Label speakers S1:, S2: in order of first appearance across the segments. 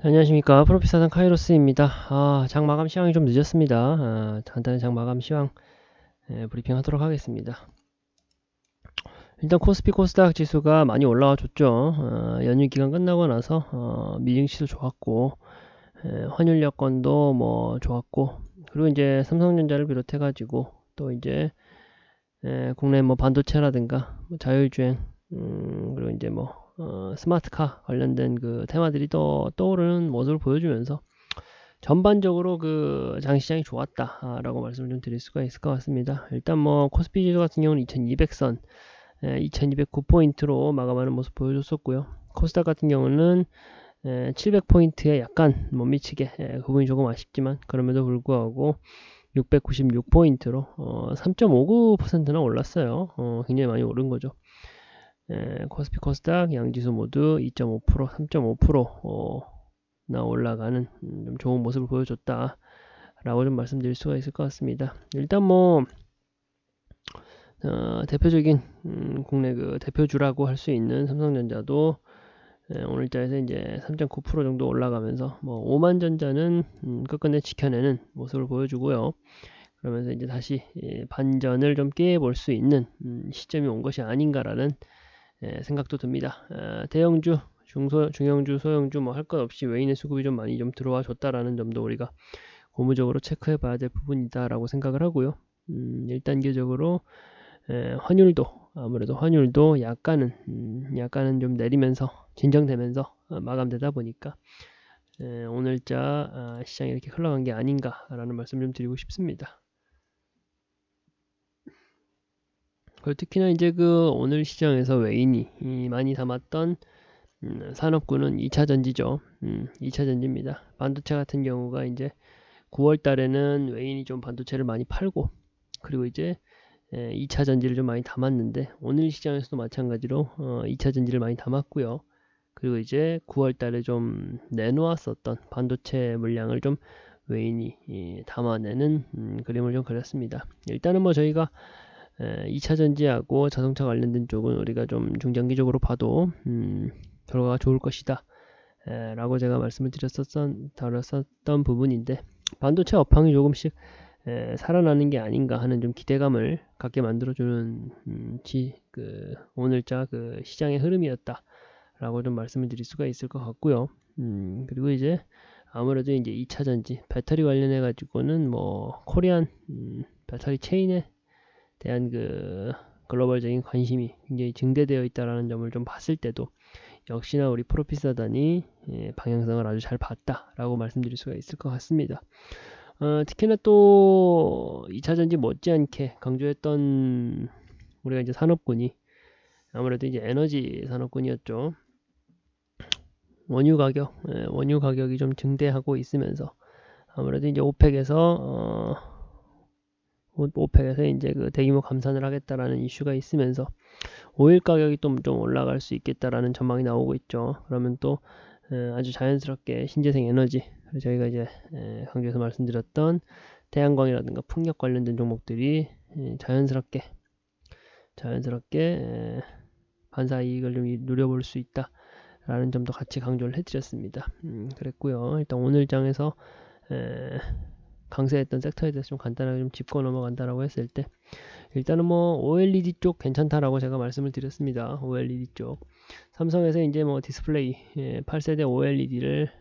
S1: 안녕하십니까. 프로피사단 카이로스입니다. 장 마감 시황이 좀 늦었습니다. 간단히 장 마감 시황 브리핑 하도록 하겠습니다. 일단 코스피 코스닥 지수가 많이 올라와 줬죠. 연휴 기간 끝나고 나서 미증시도 좋았고 환율 여건도 뭐 좋았고, 그리고 이제 삼성전자를 비롯해 가지고 또 이제 국내 뭐 반도체라든가 뭐 자율주행, 그리고 이제 뭐 스마트카 관련된 그 테마들이 또 떠오르는 모습을 보여주면서 전반적으로 그 장시장이 좋았다라고 말씀을 좀 드릴 수가 있을 것 같습니다. 일단 뭐 코스피 지수 같은 경우는 2200선 2209포인트로 마감하는 모습 보여줬었고요. 코스닥 같은 경우는 700포인트에 약간 못 미치게, 그 부분이 조금 아쉽지만 그럼에도 불구하고 696포인트로 3.59%나 올랐어요. 굉장히 많이 오른 거죠. 코스피 코스닥 양지수 모두 2.5% 3.5%나 올라가는 좀 좋은 모습을 보여줬다 라고 좀 말씀드릴 수가 있을 것 같습니다. 일단 뭐 대표적인 국내 그 대표주라고 할 수 있는 삼성전자도 오늘자에서 이제 3.9% 정도 올라가면서 뭐 오만전자는 끝끝내 지켜내는 모습을 보여주고요. 그러면서 이제 다시 반전을 좀 깨볼 수 있는 시점이 온 것이 아닌가라는 생각도 듭니다. 대형주, 중형주, 소형주 뭐 할 것 없이 외인의 수급이 좀 많이 좀 들어와 줬다라는 점도 우리가 고무적으로 체크해 봐야 될 부분이다라고 생각을 하고요. 1단계적으로 환율도, 아무래도 환율도 약간은 좀 내리면서 진정되면서 마감되다 보니까 오늘자 시장이 이렇게 흘러간 게 아닌가라는 말씀 좀 드리고 싶습니다. 그리고 특히나 이제 그 오늘 시장에서 외인이 많이 담았던 산업군은 2차 전지죠. 2차 전지입니다. 반도체 같은 경우가 이제 9월 달에는 외인이 좀 반도체를 많이 팔고, 그리고 이제 2차 전지를 좀 많이 담았는데 오늘 시장에서도 마찬가지로 2차 전지를 많이 담았고요. 그리고 이제 9월 달에 좀 내놓았었던 반도체 물량을 좀 외인이 담아내는 그림을 좀 그렸습니다. 일단은 뭐 저희가 2차 전지하고 자동차 관련된 쪽은 우리가 좀 중장기적으로 봐도 결과가 좋을 것이다 라고 제가 말씀을 다뤘었던 부분인데, 반도체 업황이 조금씩 살아나는 게 아닌가 하는 좀 기대감을 갖게 만들어주는 오늘자 그 시장의 흐름이었다 라고 좀 말씀을 드릴 수가 있을 것 같고요. 그리고 이제 아무래도 이제 2차 전지 배터리 관련해 가지고는 뭐 코리안 배터리 체인에 대한 그 글로벌적인 관심이 굉장히 증대되어 있다라는 점을 좀 봤을 때도 역시나 우리 프로피사단이 방향성을 아주 잘 봤다라고 말씀드릴 수가 있을 것 같습니다. 특히나 또 2차 전지 못지않게 강조했던 우리가 이제 산업군이 아무래도 이제 에너지 산업군이었죠. 원유 가격이 좀 증대하고 있으면서 아무래도 이제 오펙에서 이제 그 대규모 감산을 하겠다라는 이슈가 있으면서 오일 가격이 또 좀 올라갈 수 있겠다라는 전망이 나오고 있죠. 그러면 또 아주 자연스럽게 신재생 에너지, 저희가 이제 강조해서 말씀드렸던 태양광이라든가 풍력 관련된 종목들이 자연스럽게 반사 이익을 좀 누려볼 수 있다라는 점도 같이 강조를 해드렸습니다. 그랬고요. 일단 오늘 장에서 강세했던 섹터에 대해서 좀 간단하게 좀 짚고 넘어간다라고 했을 때, 일단은 뭐 OLED 쪽 괜찮다라고 제가 말씀을 드렸습니다. OLED 쪽 삼성에서 이제 뭐 디스플레이 8세대 OLED를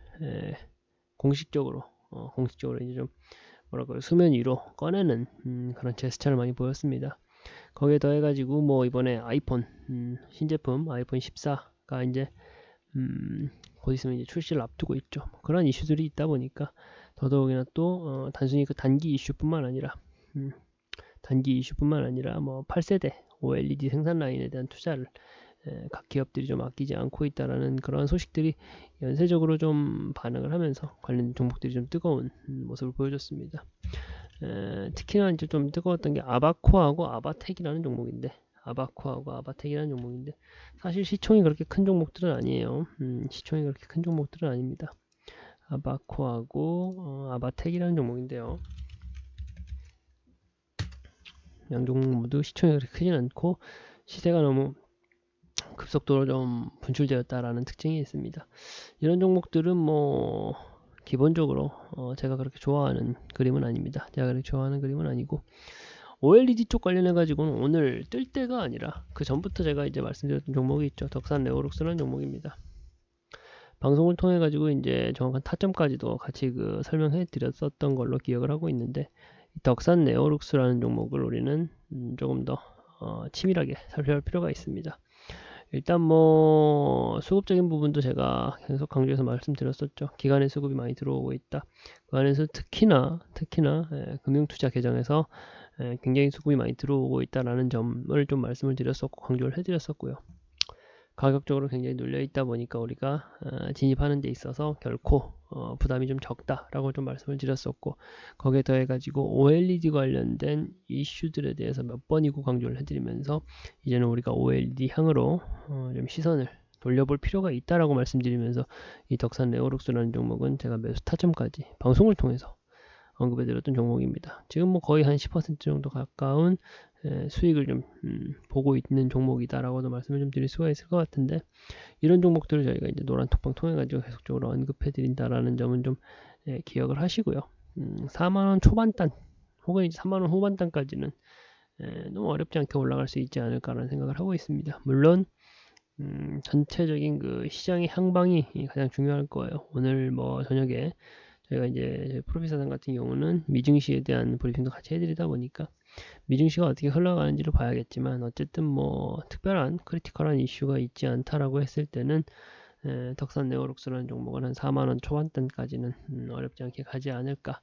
S1: 공식적으로 이제 좀 뭐랄까요, 수면 위로 꺼내는 그런 제스처를 많이 보였습니다. 거기에 더해가지고 뭐 이번에 아이폰 신제품 아이폰 14가 이제 곧 있으면 이제 출시를 앞두고 있죠. 그런 이슈들이 있다 보니까 더더욱이나 또 단순히 그 단기 이슈뿐만 아니라 뭐 8세대 OLED 생산 라인에 대한 투자를 각 기업들이 좀 아끼지 않고 있다라는 그런 소식들이 연쇄적으로 좀 반응을 하면서 관련 종목들이 좀 뜨거운 모습을 보여줬습니다. 특히나 이제 좀 뜨거웠던 게 아바코하고 아바텍이라는 종목인데, 사실 시총이 그렇게 큰 종목들은 아니에요. 시총이 그렇게 큰 종목들은 아닙니다. 아바코하고 아바텍이라는 종목인데요. 양 종목 모두 시총이 그렇게 크진 않고 시세가 너무 급속도로 좀 분출되었다라는 특징이 있습니다. 이런 종목들은 뭐 기본적으로 제가 그렇게 좋아하는 그림은 아닙니다. 제가 그렇게 좋아하는 그림은 아니고 OLED 쪽 관련해 가지고는 오늘 뜰 때가 아니라 그 전부터 제가 이제 말씀드렸던 종목이 있죠. 덕산 네오룩스라는 종목입니다. 방송을 통해 가지고 이제 정확한 타점까지도 같이 그 설명해 드렸었던 걸로 기억을 하고 있는데 덕산 네오룩스라는 종목을 우리는 조금 더 치밀하게 살펴볼 필요가 있습니다. 일단 뭐 수급적인 부분도 제가 계속 강조해서 말씀드렸었죠. 기관의 수급이 많이 들어오고 있다. 그 안에서 특히나 금융투자 계정에서 굉장히 수급이 많이 들어오고 있다라는 점을 좀 말씀을 드렸었고 강조를 해드렸었고요. 가격적으로 굉장히 눌려 있다 보니까 우리가 진입하는 데 있어서 결코 부담이 좀 적다라고 좀 말씀을 드렸었고 거기에 더해 가지고 OLED 관련된 이슈들에 대해서 몇 번이고 강조를 해드리면서 이제는 우리가 OLED 향으로 좀 시선을 돌려볼 필요가 있다라고 말씀드리면서 이 덕산 네오룩스라는 종목은 제가 매수 타점까지 방송을 통해서 언급해드렸던 종목입니다. 지금 뭐 거의 한 10% 정도 가까운 수익을 좀 보고 있는 종목이다라고도 말씀을 좀 드릴 수가 있을 것 같은데 이런 종목들을 저희가 이제 노란 톡방 통해 가지고 계속적으로 언급해드린다라는 점은 좀 기억을 하시고요. 4만원 초반단 혹은 이제 3만원 후반단까지는 너무 어렵지 않게 올라갈 수 있지 않을까라는 생각을 하고 있습니다. 물론 전체적인 그 시장의 향방이 가장 중요할 거예요. 오늘 뭐 저녁에 저희가 이제 프로피사단 같은 경우는 미증시에 대한 브리핑도 같이 해드리다 보니까 미증시가 어떻게 흘러가는지를 봐야겠지만 어쨌든 뭐 특별한 크리티컬한 이슈가 있지 않다라고 했을 때는 덕산 네오룩스라는 종목은 한 4만원 초반단까지는 어렵지 않게 가지 않을까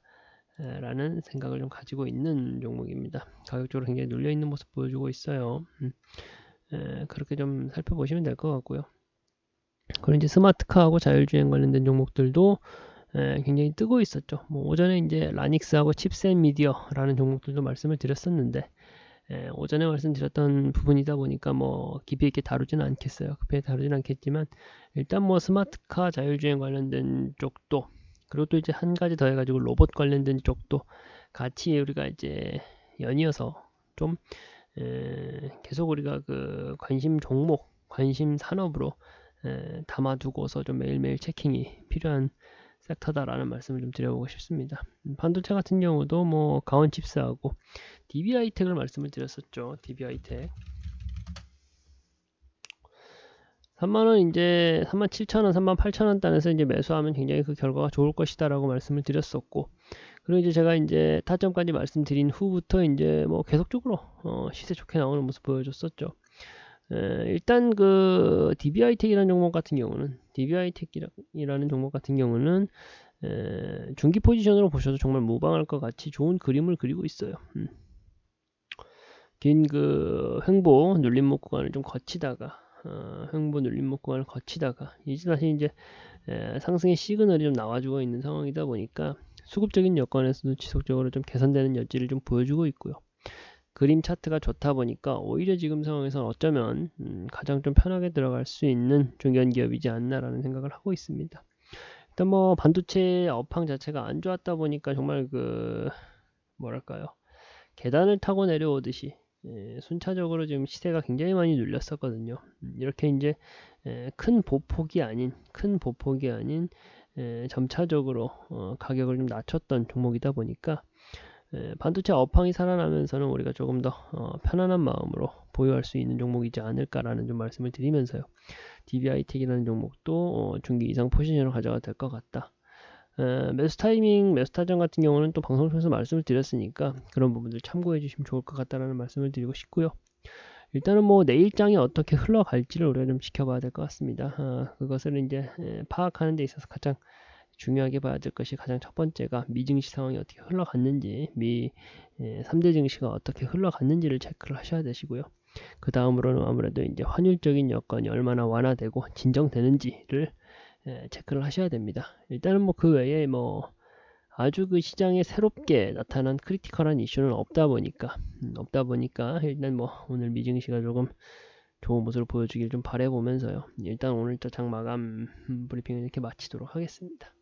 S1: 라는 생각을 좀 가지고 있는 종목입니다. 가격적으로 굉장히 눌려있는 모습 보여주고 있어요. 그렇게 좀 살펴보시면 될 것 같고요. 그리고 이제 스마트카하고 자율주행 관련된 종목들도 굉장히 뜨고 있었죠. 뭐 오전에 이제 라닉스하고 칩셋 미디어라는 종목들도 말씀을 드렸었는데 오전에 말씀드렸던 부분이다 보니까 뭐 깊이 있게 다루지는 않겠어요. 깊이 다루지는 않겠지만 일단 뭐 스마트카 자율주행 관련된 쪽도 그리고 또 이제 한 가지 더 해가지고 로봇 관련된 쪽도 같이 우리가 이제 연이어서 좀 계속 우리가 그 관심 종목, 관심 산업으로 담아두고서 좀 매일매일 체킹이 필요한 섹터다라는 말씀을 좀 드려보고 싶습니다. 반도체 같은 경우도 뭐 가온칩스하고 DB하이텍을 말씀을 드렸었죠. DB하이텍 3만원 이제 37,000원, 38,000원 단에서 이제 매수하면 굉장히 그 결과가 좋을 것이다라고 말씀을 드렸었고 그리고 이제 제가 이제 타점까지 말씀드린 후부터 이제 뭐 계속적으로 시세 좋게 나오는 모습 보여줬었죠. 일단 그 DB하이텍이라는 종목 같은 경우는 DB하이텍이라는 종목 같은 경우는 중기 포지션으로 보셔도 정말 무방할 것 같이 좋은 그림을 그리고 있어요. 긴 그 횡보 눌림목 구간을 좀 거치다가 횡보 눌림목 구간을 거치다가 이제 다시 이제 상승의 시그널이 좀 나와주고 있는 상황이다 보니까 수급적인 여건에서도 지속적으로 좀 개선되는 여지를 좀 보여주고 있고요. 그림 차트가 좋다 보니까 오히려 지금 상황에서 어쩌면 가장 좀 편하게 들어갈 수 있는 중견기업이지 않나라는 생각을 하고 있습니다. 일단 뭐 반도체 업황 자체가 안 좋았다 보니까 정말 그 뭐랄까요 계단을 타고 내려오듯이 순차적으로 지금 시세가 굉장히 많이 눌렸었거든요. 이렇게 이제 큰 보폭이 아닌 점차적으로 가격을 좀 낮췄던 종목이다 보니까 반도체 업황이 살아나면서는 우리가 조금 더 편안한 마음으로 보유할 수 있는 종목이지 않을까라는 좀 말씀을 드리면서요. DB하이텍이라는 종목도 중기 이상 포지션으로 가져가도 될 것 같다. 매수 타이밍, 매수 타점 같은 경우는 또 방송을 통해서 말씀을 드렸으니까 그런 부분들 참고해 주시면 좋을 것 같다라는 말씀을 드리고 싶고요. 일단은 뭐 내일장이 어떻게 흘러갈지를 우리가 좀 지켜봐야 될 것 같습니다. 그것을 이제 파악하는 데 있어서 가장 중요하게 봐야 될 것이 가장 첫 번째가 미증시 상황이 어떻게 흘러갔는지 3대 증시가 어떻게 흘러갔는지를 체크를 하셔야 되시고요. 그 다음으로는 아무래도 이제 환율적인 여건이 얼마나 완화되고 진정되는지를 체크를 하셔야 됩니다. 일단은 뭐 그 외에 뭐 아주 그 시장에 새롭게 나타난 크리티컬한 이슈는 없다 보니까 일단 뭐 오늘 미증시가 조금 좋은 모습을 보여주길 좀 바라보면서요. 일단 오늘자 장 마감 브리핑을 이렇게 마치도록 하겠습니다.